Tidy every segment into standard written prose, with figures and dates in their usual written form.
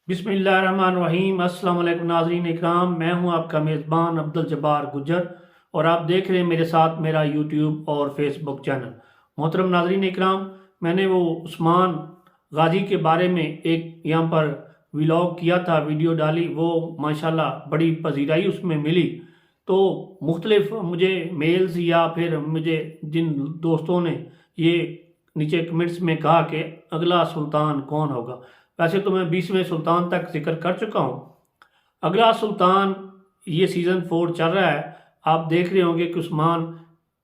بسم اللہ الرحمن الرحیم۔ السلام علیکم ناظرین اکرام، میں ہوں آپ کا میزبان عبدالجبار گجر اور آپ دیکھ رہے ہیں میرے ساتھ میرا یوٹیوب اور فیس بک چینل۔ محترم ناظرین اکرام، میں نے وہ عثمان غازی کے بارے میں ایک یہاں پر ولاگ کیا تھا، ویڈیو ڈالی، وہ ماشاءاللہ بڑی پذیرائی اس میں ملی۔ تو مختلف مجھے میلز یا پھر مجھے جن دوستوں نے یہ نیچے کمنٹس میں کہا کہ اگلا سلطان کون ہوگا، ویسے تو میں 20ویں سلطان تک ذکر کر چکا ہوں۔ اگلا سلطان یہ سیزن 4 چل رہا ہے، آپ دیکھ رہے ہوں گے کہ عثمان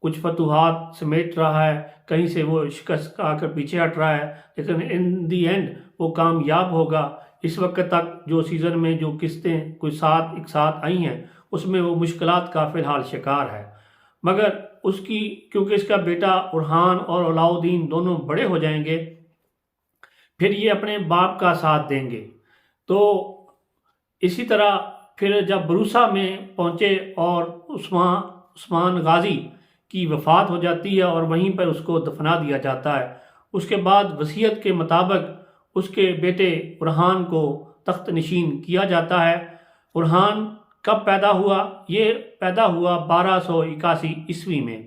کچھ فتوحات سمیٹ رہا ہے، کہیں سے وہ شکست آ کر پیچھے ہٹ رہا ہے، لیکن ان دی اینڈ وہ کامیاب ہوگا۔ اس وقت تک جو سیزن میں جو قسطیں کوئی ایک ساتھ آئی ہیں، اس میں وہ مشکلات کا فی الحال شکار ہے، مگر اس کی کیونکہ اس کا بیٹا اورحان اور علاؤدین دونوں بڑے ہو جائیں گے، پھر یہ اپنے باپ کا ساتھ دیں گے۔ تو اسی طرح پھر جب بروسا میں پہنچے اور عثمان غازی کی وفات ہو جاتی ہے اور وہیں پر اس کو دفنا دیا جاتا ہے، اس کے بعد وصیت کے مطابق اس کے بیٹے اورحان کو تخت نشین کیا جاتا ہے۔ اورحان کب پیدا ہوا؟ یہ پیدا ہوا 1281 عیسوی میں۔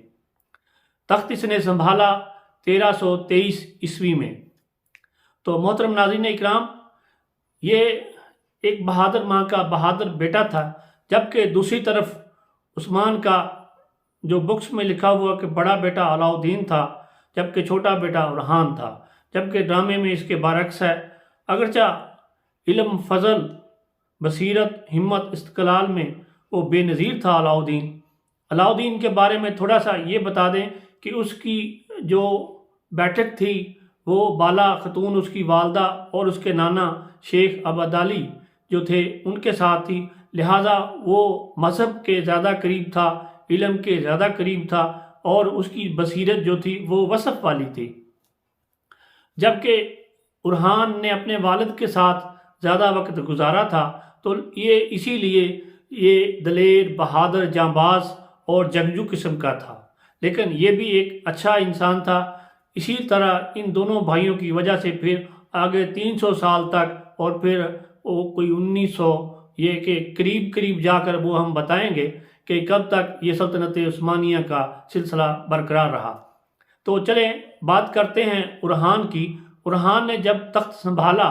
تخت اس نے سنبھالا 1323 عیسوی میں۔ تو محترم ناظرین اکرام، یہ ایک بہادر ماں کا بہادر بیٹا تھا، جبکہ دوسری طرف عثمان کا جو بکس میں لکھا ہوا کہ بڑا بیٹا علاؤدین تھا، جبکہ چھوٹا بیٹا اورحان تھا، جبکہ ڈرامے میں اس کے برعکس ہے۔ اگرچہ علم، فضل، بصیرت، ہمت، استقلال میں وہ بے نظیر تھا علاؤدین کے بارے میں تھوڑا سا یہ بتا دیں کہ اس کی جو بیٹھک تھی وہ بالا خاتون اس کی والدہ اور اس کے نانا شیخ عبدالی جو تھے ان کے ساتھ تھی، لہٰذا وہ مذہب کے زیادہ قریب تھا، علم کے زیادہ قریب تھا، اور اس کی بصیرت جو تھی وہ وصف والی تھی۔ جبکہ اورحان نے اپنے والد کے ساتھ زیادہ وقت گزارا تھا، تو یہ اسی لیے یہ دلیر، بہادر، جانباز اور جنگجو قسم کا تھا، لیکن یہ بھی ایک اچھا انسان تھا۔ اسی طرح ان دونوں بھائیوں کی وجہ سے پھر آگے 300 سال تک اور پھر وہ کوئی 1900 یہ کہ قریب جا کر وہ ہم بتائیں گے کہ کب تک یہ سلطنت عثمانیہ کا سلسلہ برقرار رہا۔ تو چلیں بات کرتے ہیں اورحان کی۔ اورحان نے جب تخت سنبھالا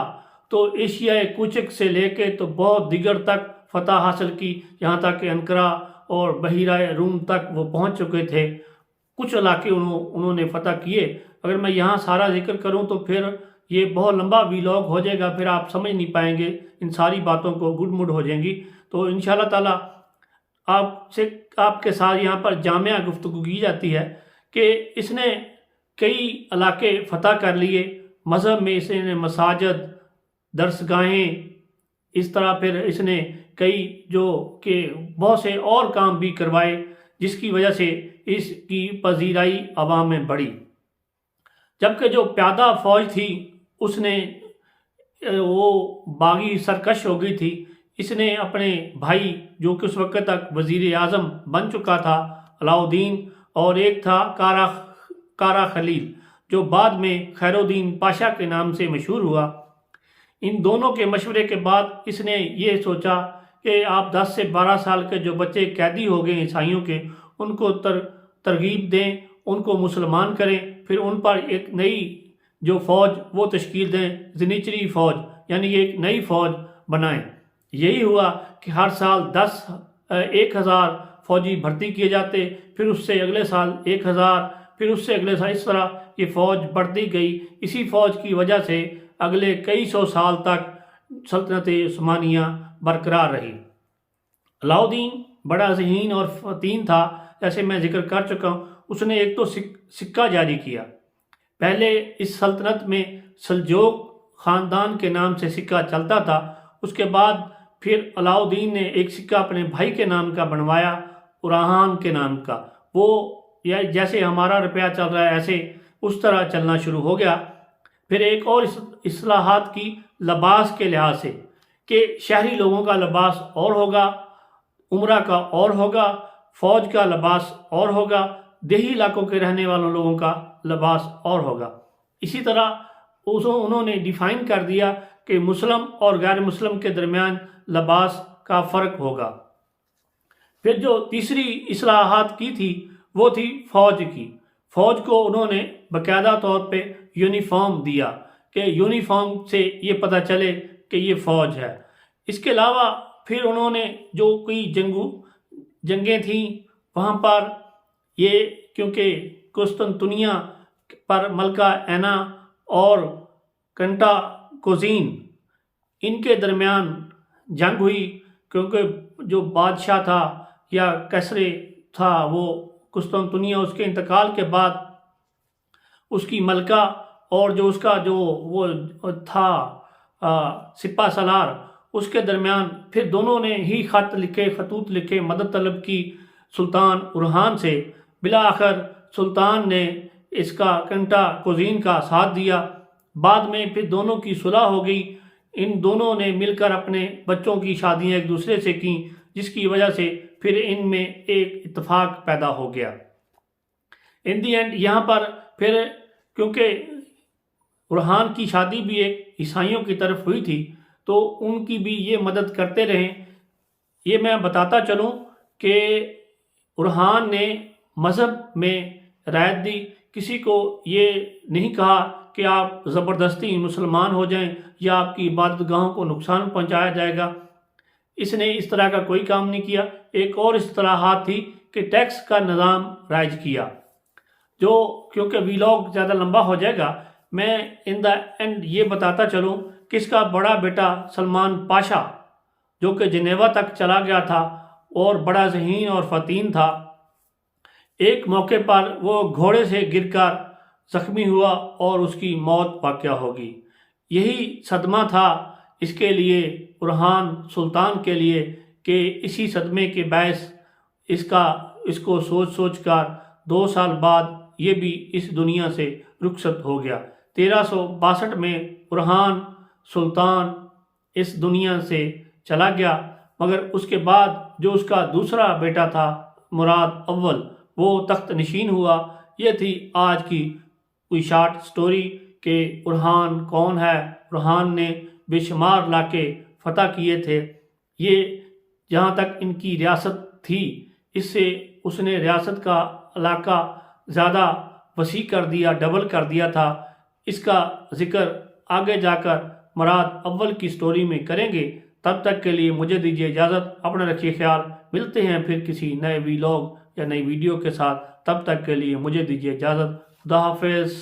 تو ایشیائے کوچک سے لے کے تو بہت دیگر تک فتح حاصل کی، یہاں تک کہ انقرہ اور بحیرہ روم تک وہ پہنچ چکے تھے۔ کچھ علاقے انہوں نے فتح کیے۔ اگر میں یہاں سارا ذکر کروں تو پھر یہ بہت لمبا ویلاگ ہو جائے گا، پھر آپ سمجھ نہیں پائیں گے، ان ساری باتوں کو گڈ مڈ ہو جائیں گی۔ تو انشاءاللہ تعالی آپ کے ساتھ یہاں پر جامعہ گفتگو کی جاتی ہے کہ اس نے کئی علاقے فتح کر لیے، مذہب میں اس نے مساجد، درسگاہیں، اس طرح پھر اس نے کئی جو کہ بہت سے اور کام بھی کروائے، جس کی وجہ سے اس کی پذیرائی عوام میں بڑھی۔ جبکہ جو پیادہ فوج تھی اس نے وہ باغی سرکش ہو گئی تھی، اس نے اپنے بھائی جو کہ اس وقت تک وزیر اعظم بن چکا تھا علاؤدین، اور ایک تھا کارا خلیل جو بعد میں خیر الدین پاشا کے نام سے مشہور ہوا، ان دونوں کے مشورے کے بعد اس نے یہ سوچا کہ آپ 10 سے 12 سال کے جو بچے قیدی ہو گئے عیسائیوں کے، ان کو ترغیب دیں، ان کو مسلمان کریں، پھر ان پر ایک نئی جو فوج وہ تشکیل دیں، زنیچری فوج، یعنی ایک نئی فوج بنائیں۔ یہی ہوا کہ ہر سال 1000 فوجی بھرتی کیے جاتے، پھر اس سے اگلے سال 1000، پھر اس سے اگلے سال، اس طرح یہ فوج بڑھتی گئی۔ اسی فوج کی وجہ سے اگلے کئی سو سال تک سلطنت عثمانیہ برقرار رہی۔ علاؤدین بڑا ذہین اور فطین تھا، جیسے میں ذکر کر چکا ہوں۔ اس نے ایک تو سکہ جاری کیا، پہلے اس سلطنت میں سلجوق خاندان کے نام سے سکہ چلتا تھا، اس کے بعد پھر علاؤدین نے ایک سکہ اپنے بھائی کے نام کا بنوایا، اورحان کے نام کا، وہ جیسے ہمارا روپیہ چل رہا ہے ایسے اس طرح چلنا شروع ہو گیا۔ پھر ایک اور اصلاحات کی لباس کے لحاظ سے کہ شہری لوگوں کا لباس اور ہوگا، عمرہ کا اور ہوگا، فوج کا لباس اور ہوگا، دیہی علاقوں کے رہنے والوں لوگوں کا لباس اور ہوگا۔ اسی طرح انہوں نے ڈیفائن کر دیا کہ مسلم اور غیر مسلم کے درمیان لباس کا فرق ہوگا۔ پھر جو تیسری اصلاحات کی تھی وہ تھی فوج کی۔ فوج کو انہوں نے باقاعدہ طور پہ یونیفارم دیا کہ یونیفارم سے یہ پتہ چلے کہ یہ فوج ہے۔ اس کے علاوہ پھر انہوں نے جو کوئی جنگیں تھیں وہاں پر یہ کیونکہ قسطنطنیہ پر ملکہ اینا اور کنٹا کوزین ان کے درمیان جنگ ہوئی، کیونکہ جو بادشاہ تھا یا کیسرے تھا وہ قسطنطنیہ، اس کے انتقال کے بعد اس کی ملکہ اور جو اس کا جو وہ تھا سپہ سالار، اس کے درمیان پھر دونوں نے ہی خطوط لکھے، مدد طلب کی سلطان اورحان سے۔ بالآخر سلطان نے اس کا کنٹا کوزین کا ساتھ دیا۔ بعد میں پھر دونوں کی صلح ہو گئی، ان دونوں نے مل کر اپنے بچوں کی شادیاں ایک دوسرے سے کیں، جس کی وجہ سے پھر ان میں ایک اتفاق پیدا ہو گیا۔ ان دی اینڈ یہاں پر پھر کیونکہ اورحان کی شادی بھی ایک عیسائیوں کی طرف ہوئی تھی تو ان کی بھی یہ مدد کرتے رہے۔ یہ میں بتاتا چلوں کہ اورحان نے مذہب میں رعایت دی، کسی کو یہ نہیں کہا کہ آپ زبردستی مسلمان ہو جائیں یا آپ کی عبادت گاہوں کو نقصان پہنچایا جائے گا۔ اس نے اس طرح کا کوئی کام نہیں کیا۔ ایک اور اصطلاحات تھی کہ ٹیکس کا نظام رائج کیا، جو کیونکہ ویلاگ زیادہ لمبا ہو جائے گا، میں ان دا اینڈ یہ بتاتا چلوں کہ اس کا بڑا بیٹا سلمان پاشا جو کہ جنیوا تک چلا گیا تھا اور بڑا ذہین اور فطین تھا، ایک موقع پر وہ گھوڑے سے گر کر زخمی ہوا اور اس کی موت واقع ہوگی۔ یہی صدمہ تھا اس کے لیے، اورحان سلطان کے لیے، کہ اسی صدمے کے باعث اس کو سوچ کر 2 سال بعد یہ بھی اس دنیا سے رخصت ہو گیا۔ 1362 میں اورحان سلطان اس دنیا سے چلا گیا، مگر اس کے بعد جو اس کا دوسرا بیٹا تھا مراد اول، وہ تخت نشین ہوا۔ یہ تھی آج کی کوئی شارٹ سٹوری کہ اورحان کون ہے۔ اورحان نے بے شمار علاقے فتح کیے تھے۔ یہ جہاں تک ان کی ریاست تھی، اس سے اس نے ریاست کا علاقہ زیادہ وسیع کر دیا، ڈبل کر دیا تھا۔ اس کا ذکر آگے جا کر مراد اول کی سٹوری میں کریں گے۔ تب تک کے لیے مجھے دیجیے اجازت، اپنا رکھیے خیال، ملتے ہیں پھر کسی نئے ویلاگ یا نئی ویڈیو کے ساتھ۔ تب تک کے لیے مجھے دیجیے اجازت، خدا حافظ۔